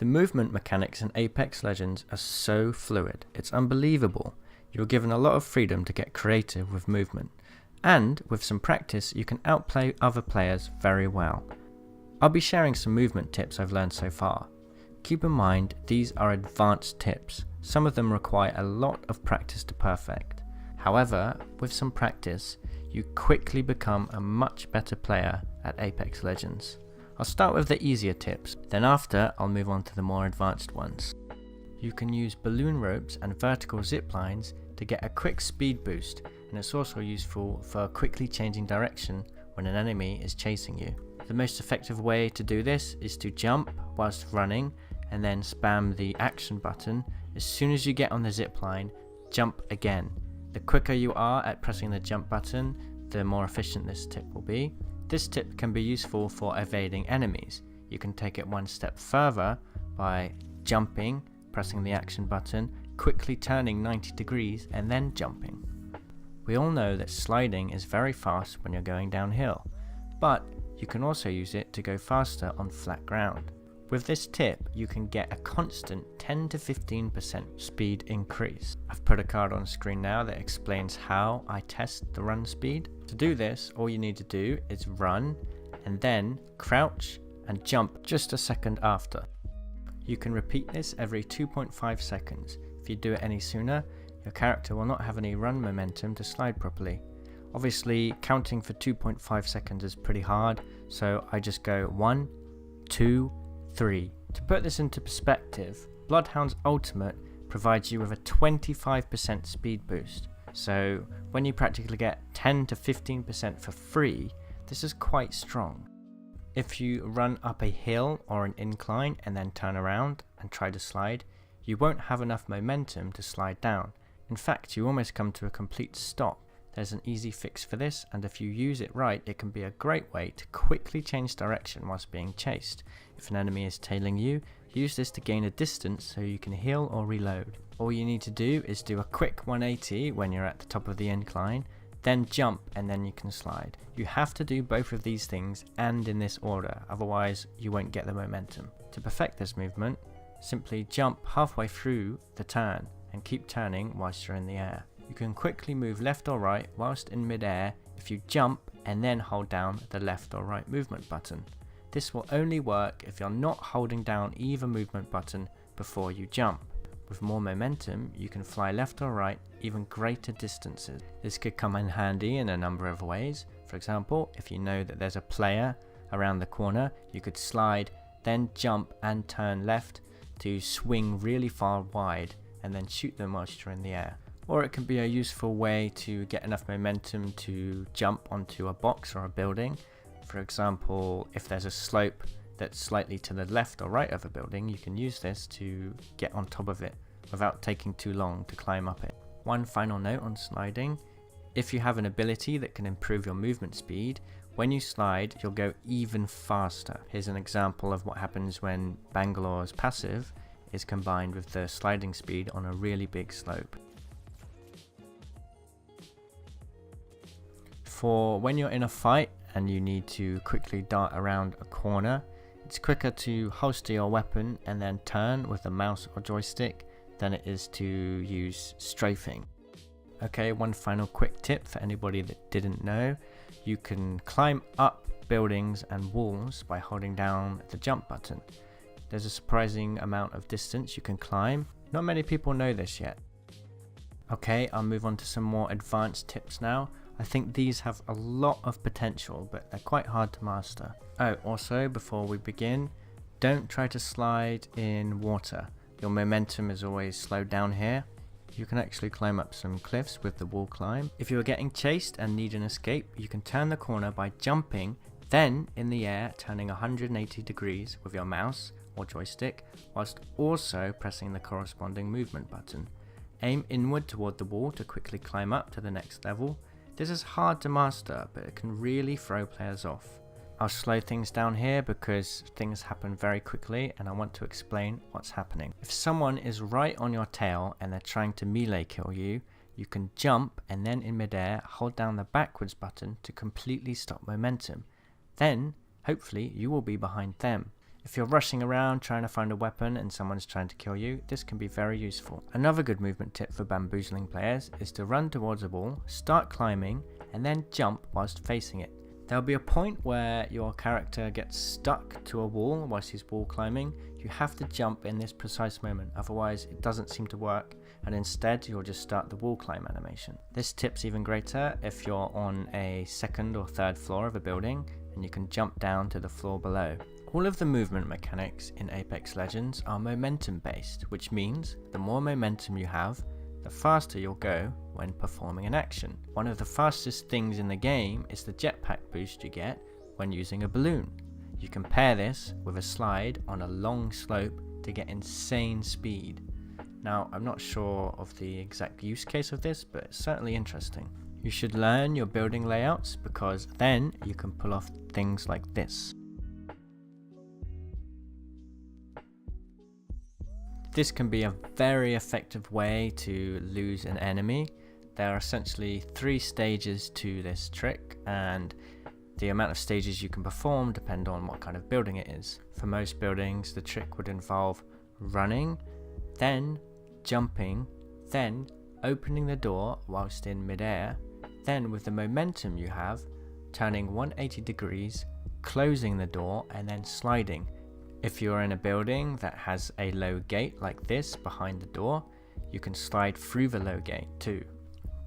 The movement mechanics in Apex Legends are so fluid, it's unbelievable. You're given a lot of freedom to get creative with movement, and with some practice you can outplay other players very well. I'll be sharing some movement tips I've learned so far. Keep in mind these are advanced tips, some of them require a lot of practice to perfect. However, with some practice, you quickly become a much better player at Apex Legends. I'll start with the easier tips, then after I'll move on to the more advanced ones. You can use balloon ropes and vertical zip lines to get a quick speed boost, and it's also useful for quickly changing direction when an enemy is chasing you. The most effective way to do this is to jump whilst running and then spam the action button. As soon as you get on the zip line, jump again. The quicker you are at pressing the jump button, the more efficient this tip will be. This tip can be useful for evading enemies. You can take it one step further by jumping, pressing the action button, quickly turning 90 degrees and then jumping. We all know that sliding is very fast when you're going downhill, but you can also use it to go faster on flat ground. With this tip, you can get a constant 10 to 15% speed increase. I've put a card on screen now that explains how I test the run speed. To do this, all you need to do is run and then crouch and jump just a second after. You can repeat this every 2.5 seconds. If you do it any sooner, your character will not have any run momentum to slide properly. Obviously, counting for 2.5 seconds is pretty hard, so I just go 1, 2, 3. To put this into perspective, Bloodhound's ultimate provides you with a 25% speed boost, so when you practically get 10 to 15% for free, this is quite strong. If you run up a hill or an incline and then turn around and try to slide, you won't have enough momentum to slide down. In fact, you almost come to a complete stop. There's an easy fix for this, and if you use it right, it can be a great way to quickly change direction whilst being chased. If an enemy is tailing you, use this to gain a distance so you can heal or reload. All you need to do is do a quick 180 when you're at the top of the incline, then jump and then you can slide. You have to do both of these things and in this order, otherwise you won't get the momentum. To perfect this movement, simply jump halfway through the turn and keep turning whilst you're in the air. You can quickly move left or right whilst in mid-air if you jump and then hold down the left or right movement button. This will only work if you're not holding down either movement button before you jump. With more momentum, you can fly left or right even greater distances. This could come in handy in a number of ways. For example, if you know that there's a player around the corner, you could slide, then jump and turn left to swing really far wide and then shoot them whilst you're in the air. Or it can be a useful way to get enough momentum to jump onto a box or a building. For example, if there's a slope that's slightly to the left or right of a building, you can use this to get on top of it without taking too long to climb up it. One final note on sliding: if you have an ability that can improve your movement speed, when you slide you'll go even faster. Here's an example of what happens when Bangalore's passive is combined with the sliding speed on a really big slope. For when you're in a fight and you need to quickly dart around a corner, it's quicker to holster your weapon and then turn with the mouse or joystick than it is to use strafing. Okay, one final quick tip for anybody that didn't know: you can climb up buildings and walls by holding down the jump button. There's a surprising amount of distance you can climb. Not many people know this yet. Okay, I'll move on to some more advanced tips now. I think these have a lot of potential, but they're quite hard to master. Oh, also, before we begin, don't try to slide in water. Your momentum is always slowed down here. You can actually climb up some cliffs with the wall climb. If you are getting chased and need an escape, you can turn the corner by jumping, then in the air turning 180 degrees with your mouse or joystick, whilst also pressing the corresponding movement button. Aim inward toward the wall to quickly climb up to the next level. This is hard to master, but it can really throw players off. I'll slow things down here because things happen very quickly and I want to explain what's happening. If someone is right on your tail and they're trying to melee kill you, you can jump and then in midair hold down the backwards button to completely stop momentum. Then, hopefully, you will be behind them. If you're rushing around trying to find a weapon and someone's trying to kill you, this can be very useful. Another good movement tip for bamboozling players is to run towards a wall, start climbing, and then jump whilst facing it. There'll be a point where your character gets stuck to a wall whilst he's wall climbing. You have to jump in this precise moment, otherwise it doesn't seem to work, and instead you'll just start the wall climb animation. This tip's even greater if you're on a second or third floor of a building and you can jump down to the floor below. All of the movement mechanics in Apex Legends are momentum based, which means the more momentum you have, the faster you'll go when performing an action. One of the fastest things in the game is the jetpack boost you get when using a balloon. You can pair this with a slide on a long slope to get insane speed. Now, I'm not sure of the exact use case of this, but it's certainly interesting. You should learn your building layouts because then you can pull off things like this. This can be a very effective way to lose an enemy. There are essentially 3 stages to this trick, and the amount of stages you can perform depend on what kind of building it is. For most buildings, the trick would involve running, then jumping, then opening the door whilst in midair, then with the momentum you have, turning 180 degrees, closing the door, and then sliding. If you're in a building that has a low gate like this behind the door, you can slide through the low gate too.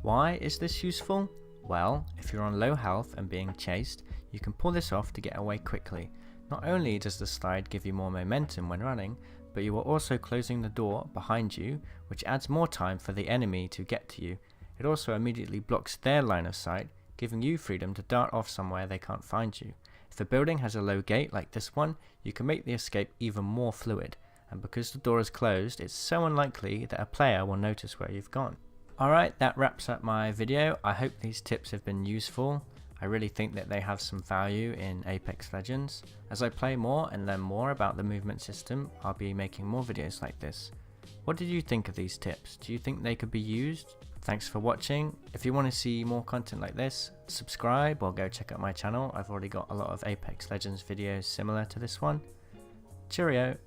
Why is this useful? Well, if you're on low health and being chased, you can pull this off to get away quickly. Not only does the slide give you more momentum when running, but you are also closing the door behind you, which adds more time for the enemy to get to you. It also immediately blocks their line of sight, giving you freedom to dart off somewhere they can't find you. If a building has a low gate like this one, you can make the escape even more fluid, and because the door is closed, it's so unlikely that a player will notice where you've gone. Alright, that wraps up my video. I hope these tips have been useful. I really think that they have some value in Apex Legends. As I play more and learn more about the movement system, I'll be making more videos like this. What did you think of these tips? Do you think they could be used? Thanks for watching. If you want to see more content like this, subscribe or go check out my channel. I've already got a lot of Apex Legends videos similar to this one. Cheerio!